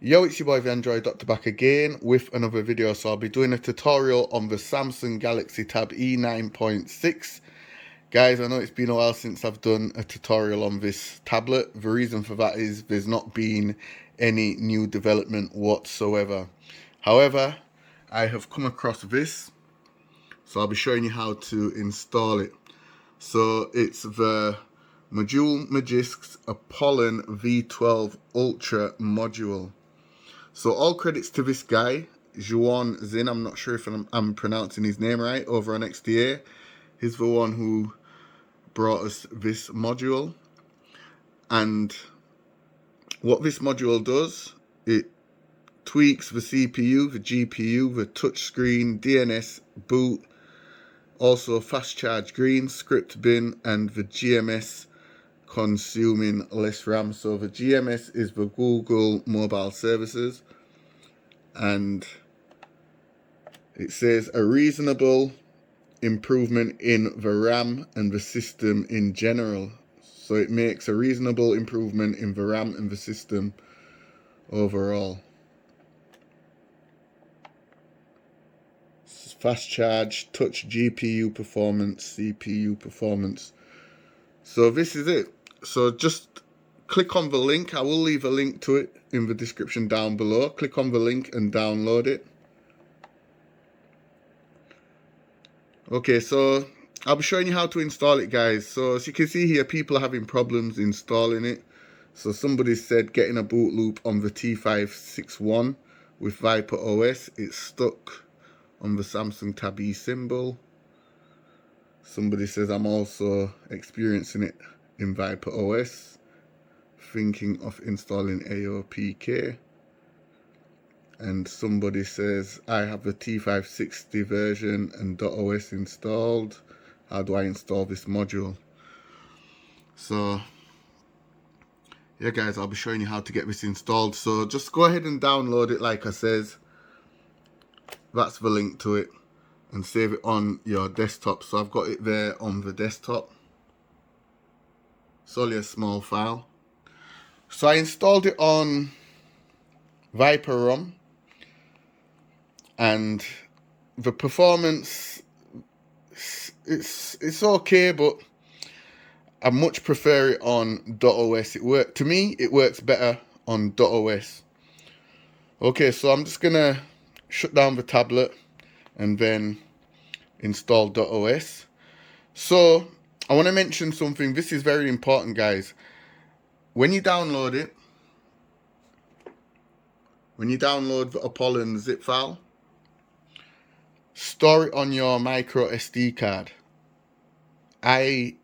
Yo, it's your boy the Android Doctor back again with another video. So I'll be doing a tutorial on the Samsung Galaxy Tab E9.6. Guys, I know it's been a while since I've done a tutorial on this tablet. The reason for that is there's not been any new development whatsoever. However, I have come across this, so I'll be showing you how to install it. So it's the Magisk's Apollon V12 Ultra module. So all credits to this guy, JuaonZin. I'm not sure if I'm pronouncing his name right, over on XDA. He's the one who brought us this module. And what this module does, it tweaks the CPU, the GPU, the touchscreen, DNS, boot, also fast charge green, script bin, and the GMS consuming less RAM. So the GMS is the Google Mobile Services, and it says a reasonable improvement in the RAM and the system in general. So it makes a reasonable improvement in the RAM and the system overall. Fast charge, touch GPU performance, CPU performance. So this is it. So just click on the link. I will leave a link to it in the description down below. Click on the link and download it. Okay, so I'll be showing you how to install it, guys. So as you can see here, people are having problems installing it. So somebody said getting a boot loop on the T561 with Viper OS. It's stuck on the Samsung Tab E symbol. Somebody says I'm also experiencing it in Viper OS. Thinking of installing AOPK. And somebody says I have the T560 version and .os installed. How do I install this module? So yeah, guys, I'll be showing you how to get this installed. So just go ahead and download it like I says. That's the link to it, and save it on your desktop. So I've got it there on the desktop. It's only a small file. So I installed it on Viper ROM, and the performance, it's okay, but I much prefer it on .os. To me, it works better on .os. Okay, so I'm just gonna shut down the tablet and then install .os. So I want to mention something. This is very important, guys. When you download the Apollon zip file, store it on your micro SD card. I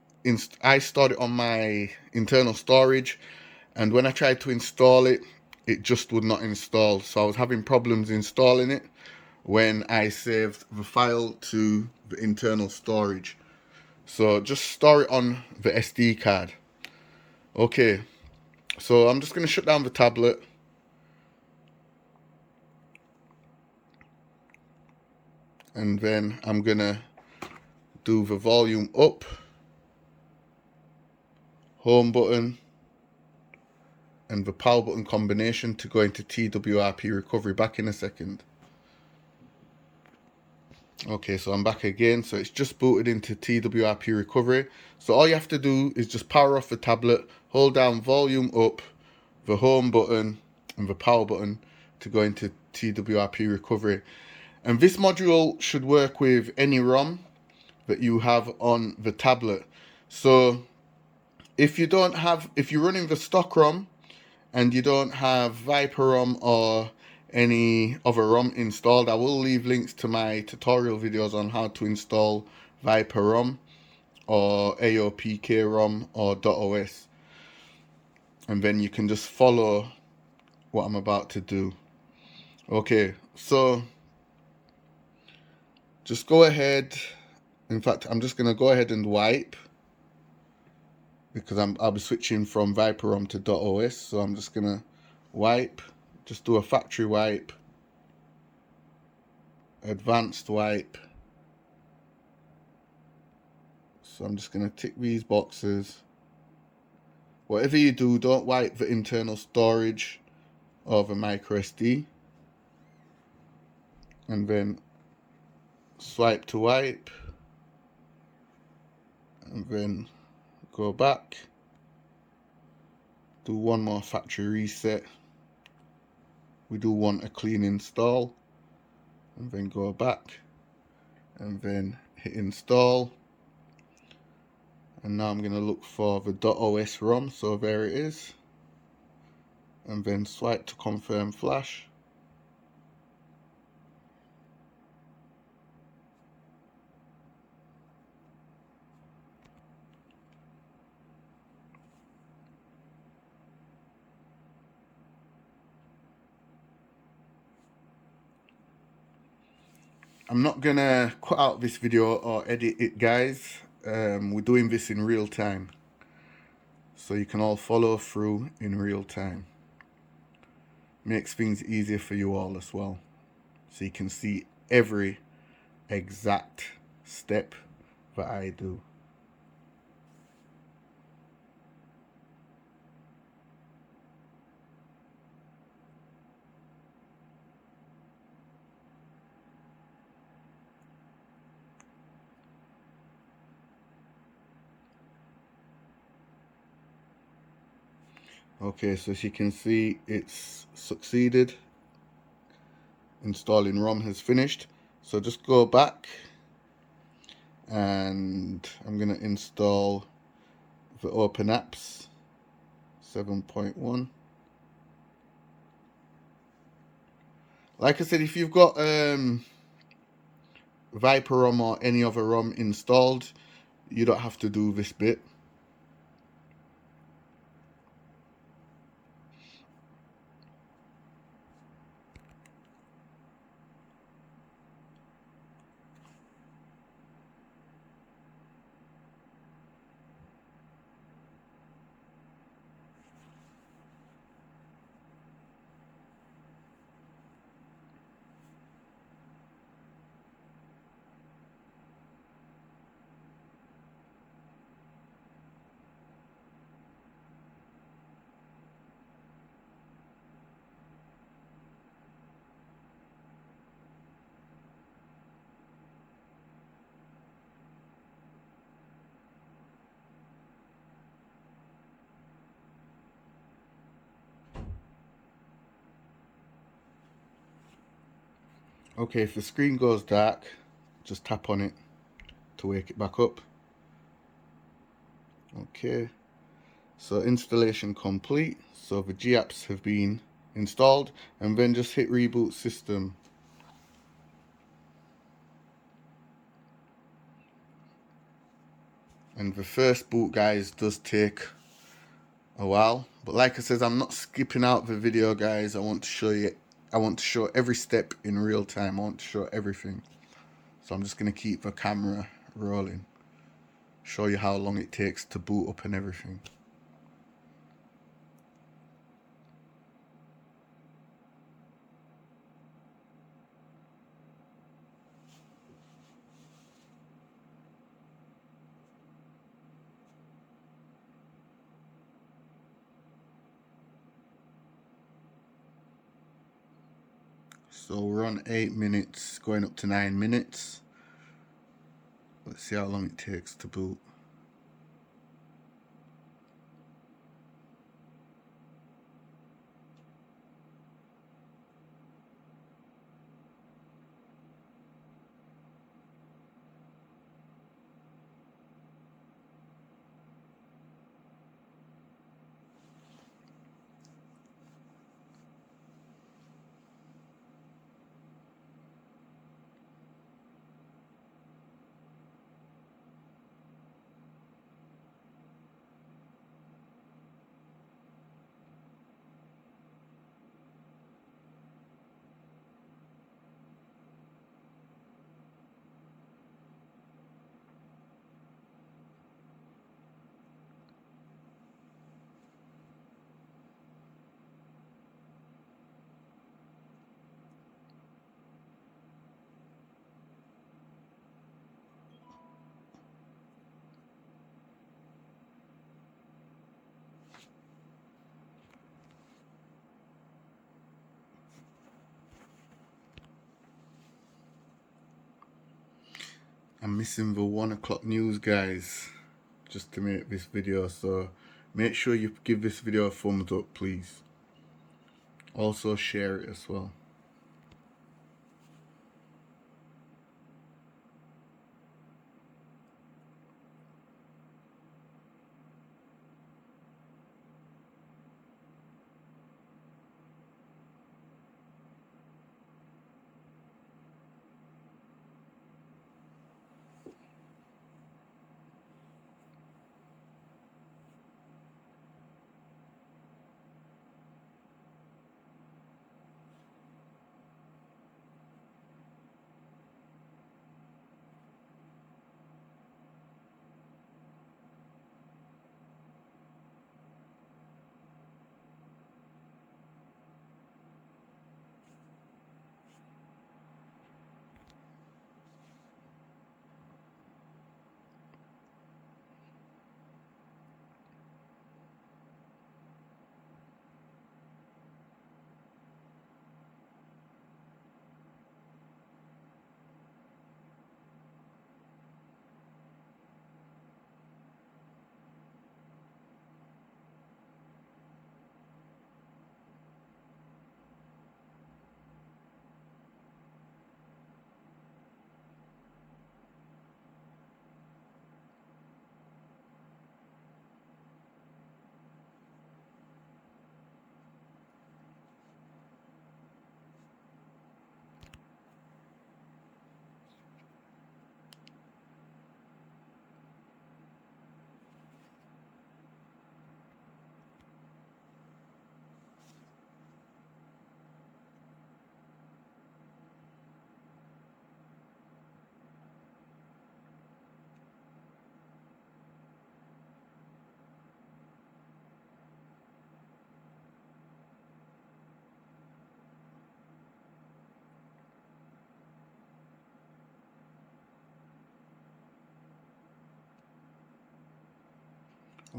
stored it on my internal storage, and when I tried to install it, it just would not install. So I was having problems installing it when I saved the file to the internal storage. So just store it on the SD card. Okay, so I'm just going to shut down the tablet. And then I'm going to do the volume up, home button, and the power button combination to go into TWRP recovery. Back in a second. Okay, so I'm back again. So it's just booted into TWRP recovery. So all you have to do is just power off the tablet, hold down volume up, the home button, and the power button to go into TWRP recovery. And this module should work with any ROM that you have on the tablet. So if you're running the stock ROM and you don't have Viper ROM or any other ROM installed, I will leave links to my tutorial videos on how to install Viper ROM or AOPK ROM or .os. And then you can just follow what I'm about to do. Okay, so just go ahead. In fact, I'm just going to go ahead and wipe, because I'll be switching from Viper ROM to .os. So I'm just going to wipe. Just do a factory wipe, advanced wipe. So I'm just going to tick these boxes. Whatever you do, don't wipe the internal storage. over micro SD, and then swipe to wipe, and then go back, do one more factory reset. We do want a clean install, and then go back, and then hit install. And now I'm going to look for the .os ROM, so there it is, and then swipe to confirm flash. I'm not gonna cut out this video or edit it, guys. We're doing this in real time, so you can all follow through in real time. Makes things easier for you all as well, so you can see every exact step that I do. Okay, so as you can see, it's succeeded. Installing ROM has finished. So just go back, and I'm going to install the Open Apps 7.1. Like I said, if you've got Viper ROM or any other ROM installed, you don't have to do this bit. Okay, if the screen goes dark, just tap on it to wake it back up. Okay, so installation complete. So the GApps have been installed, and then just hit reboot system. And the first boot, guys, does take a while, but like I said, I'm not skipping out the video, guys. I want to show you, I want to show every step in real time. I want to show everything. So I'm just going to keep the camera rolling, show you how long it takes to boot up and everything. So we're on 8 minutes, going up to 9 minutes. Let's see how long it takes to boot. I'm missing the 1 o'clock news, guys, just to make this video, so make sure you give this video a thumbs up, please. Also share it as well.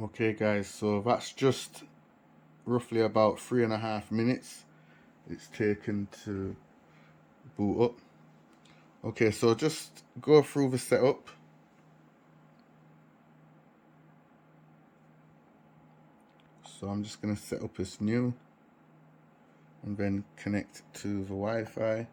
Okay guys, so that's just roughly about 3.5 minutes it's taken to boot up. Okay, so just go through the setup. So I'm just going to set up as new and then connect to the Wi-Fi.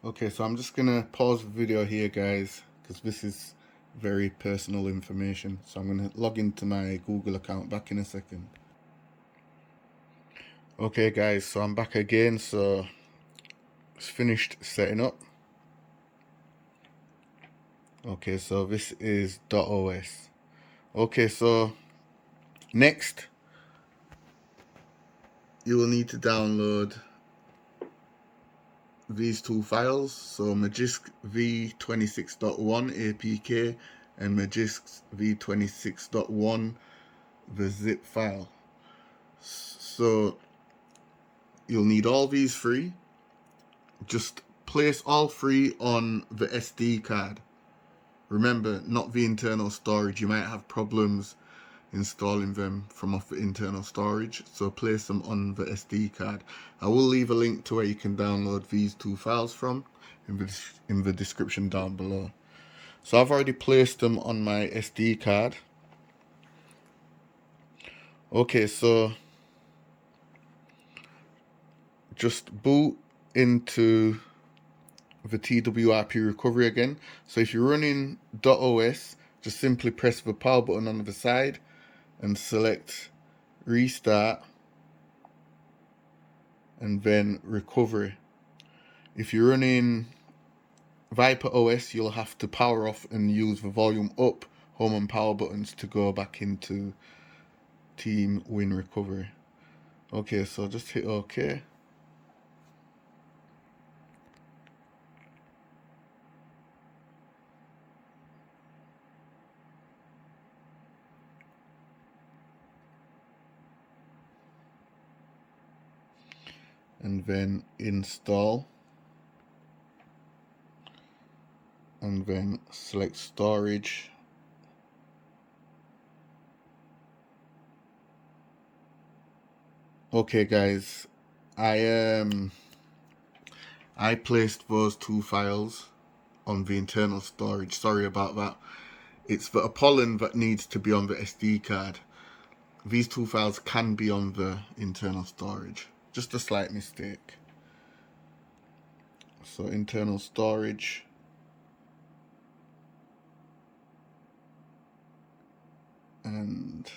Okay, so I'm just gonna pause the video here, guys, because this is very personal information. So I'm gonna log into my Google account back in a second. Okay guys, so I'm back again, so it's finished setting up. Okay, so this is .os. Okay, so next you will need to download these two files, so Magisk V26.1 APK and Magisk V26.1, the zip file. So you'll need all these three. Just place all three on the SD card. Remember, not the internal storage. You might have problems installing them from off the internal storage, so place them on the SD card. I will leave a link to where you can download these two files from in the description down below. So I've already placed them on my SD card. Okay, so just boot into the TWRP recovery again. So if you're running .os, just simply press the power button on the side and select restart and then recovery. If you're running Viper OS, you'll have to power off and use the volume up, home and power buttons to go back into Team Win Recovery. Okay, so just hit OK. And then install. And then select storage. Okay guys, I placed those two files on the internal storage. Sorry about that. It's the Apollon that needs to be on the SD card. These two files can be on the internal storage. Just a slight mistake. So internal storage. And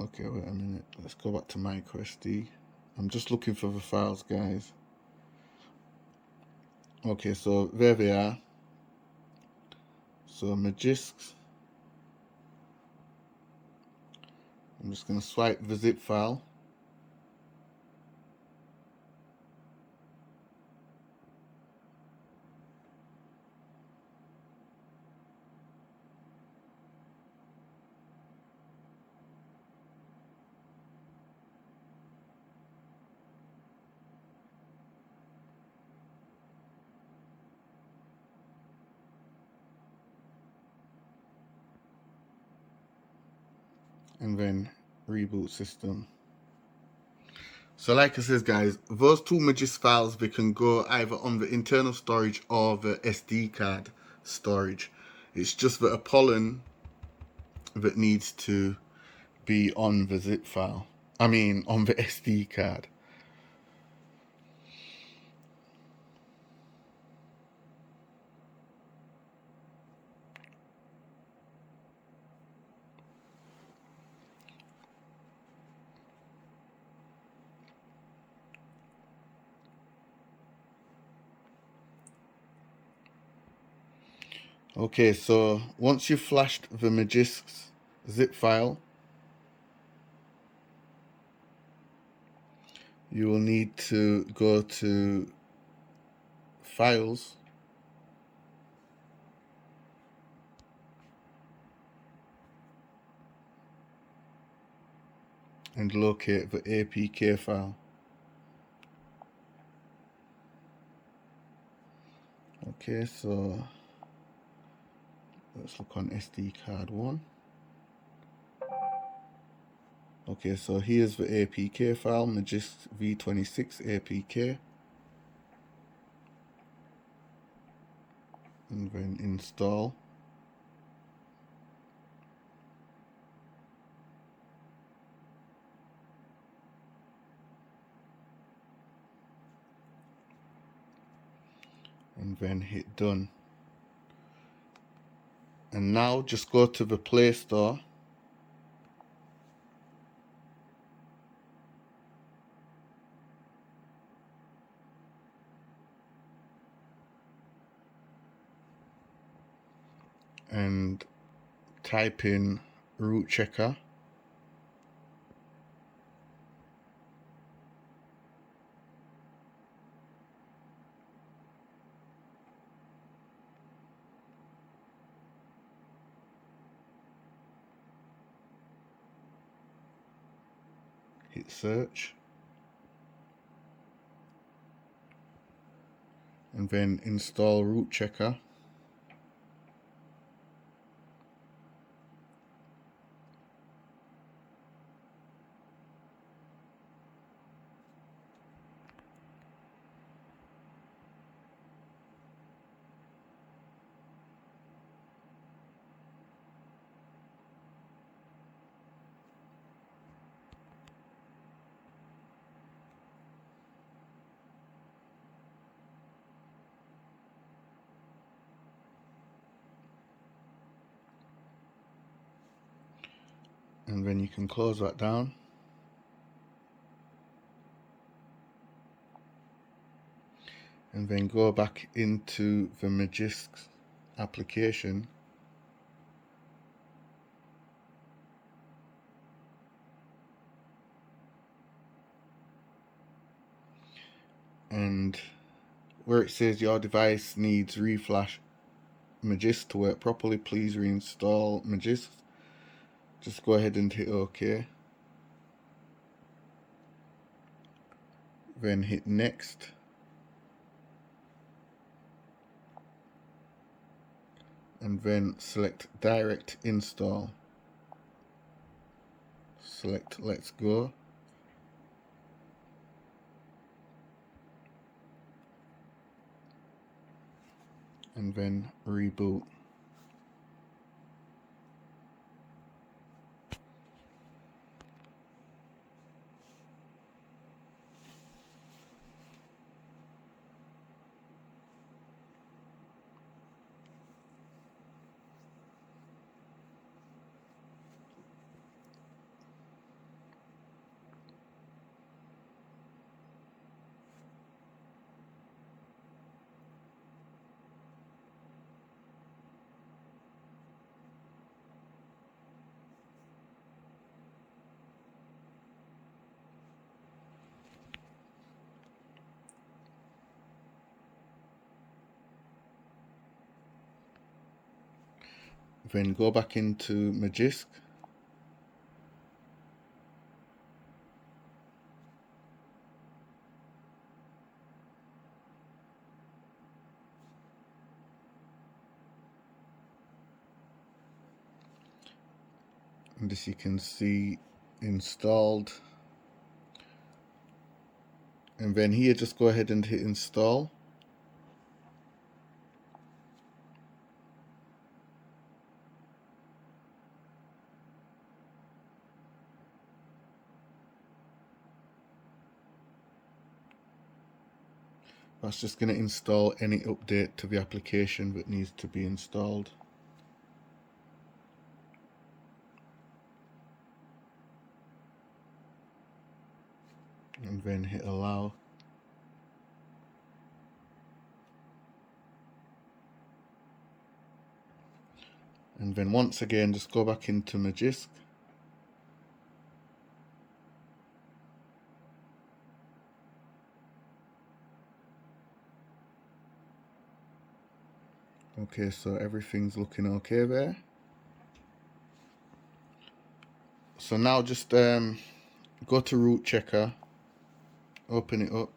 okay, wait a minute. Let's go back to microSD. I'm just looking for the files, guys. Okay, so there they are. So Magisk. I'm just going to swipe the zip file. And then reboot system. So like I said, guys, those two Magisk files, they can go either on the internal storage or the SD card storage. It's just the Apollon that needs to be on the zip file. I mean, on the SD card. Okay, so once you've flashed the Magisk's zip file, you will need to go to Files, and locate the APK file. Okay, so let's look on SD card 1. Okay, so here's the APK file, Magisk V26 APK. And then install. And then hit done. And now just go to the Play Store. And type in root checker. hit search, and then install root checker. And then you can close that down. And then go back into the Magisk application. And where it says your device needs reflash Magisk to work properly, please reinstall Magisk. Just go ahead and hit OK. Then hit next. And then select direct install. Select let's go. And then reboot. Then go back into Magisk. And as you can see, installed. And then here just go ahead and hit install. That's just going to install any update to the application that needs to be installed. And then hit allow. And then once again just go back into Magisk. Okay, so everything's looking okay there. So now just go to root checker, open it up.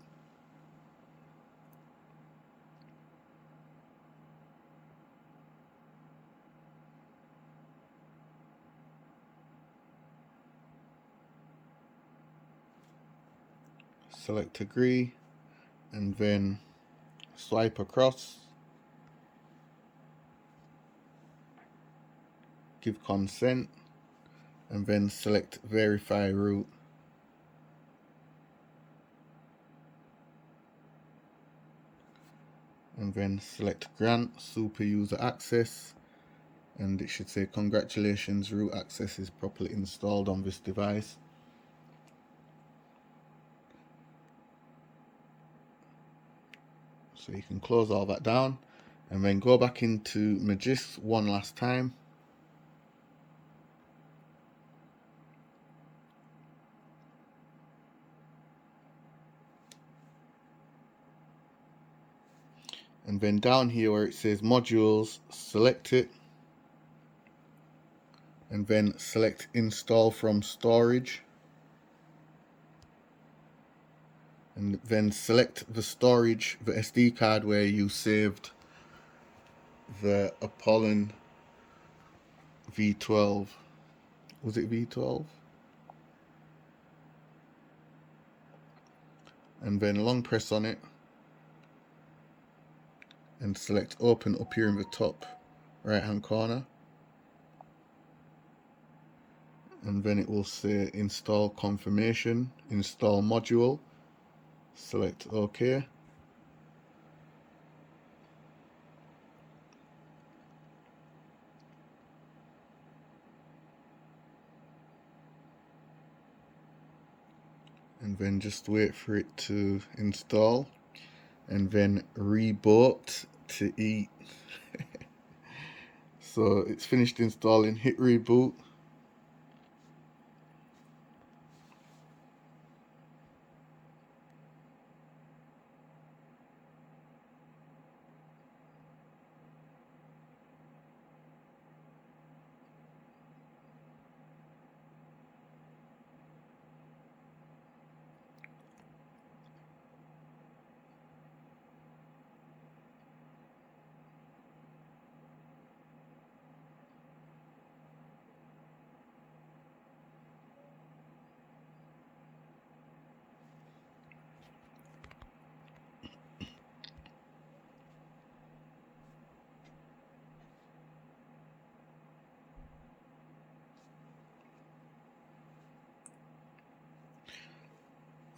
Select agree, and then swipe across, give consent, and then select verify root. And then select grant super user access, and it should say congratulations, root access is properly installed on this device. So you can close all that down and then go back into Magisk one last time. And then down here where it says modules, select it. And then select install from storage. and then select the storage, the SD card where you saved the Apollon V12. Was it V12? And then long press on it and select open up here in the top right hand corner, and then it will say install confirmation, install module. Select OK. And then just wait for it to install, and then reboot to eat. So it's finished installing, hit reboot.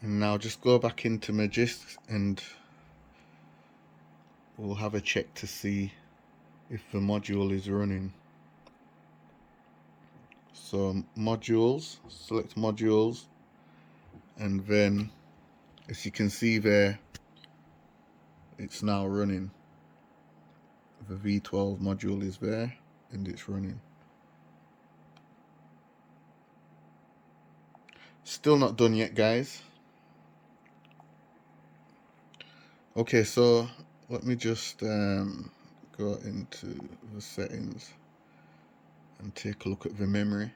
And now just go back into Magisk and we'll have a check to see if the module is running. So modules, select modules, and then as you can see there, it's now running. The V12 module is there and it's running. Still not done yet, guys. Okay, so let me just go into the settings and take a look at the memory.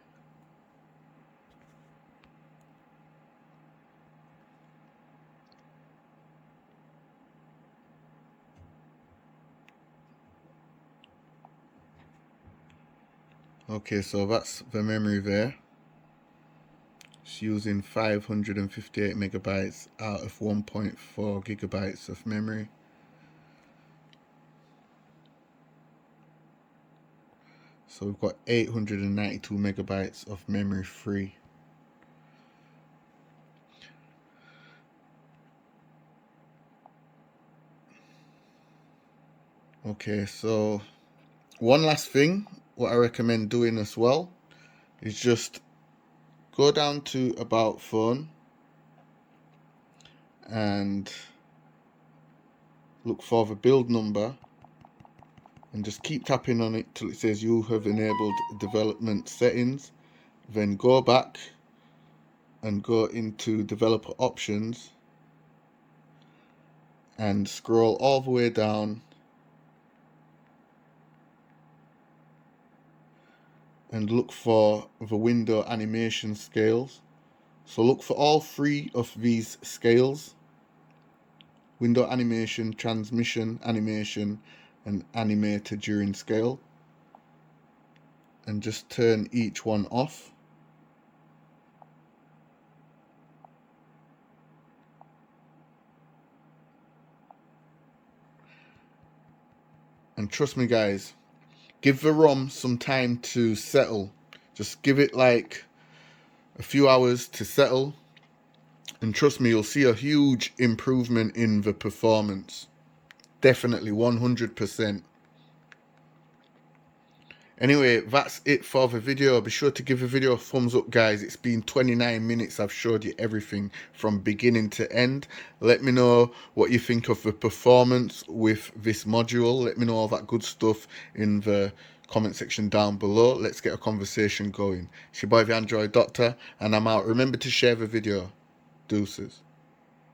Okay, so that's the memory there. It's using 558 megabytes out of 1.4 gigabytes of memory. So we've got 892 megabytes of memory free. Okay, so one last thing, what I recommend doing as well is just go down to About Phone and look for the build number and just keep tapping on it till it says you have enabled development settings. Then go back and go into developer options and scroll all the way down and look for the window animation scales. So look for all three of these scales: window animation, transmission animation, and animator during scale, and just turn each one off. And trust me, guys, give the ROM some time to settle. Just give it like a few hours to settle, and trust me, you'll see a huge improvement in the performance. Definitely 100%. Anyway, that's it for the video. Be sure to give the video a thumbs up, guys. It's been 29 minutes. I've showed you everything from beginning to end. Let me know what you think of the performance with this module. Let me know all that good stuff in the comment section down below. Let's get a conversation going. It's your boy the Android Doctor, and I'm out. Remember to share the video. Deuces.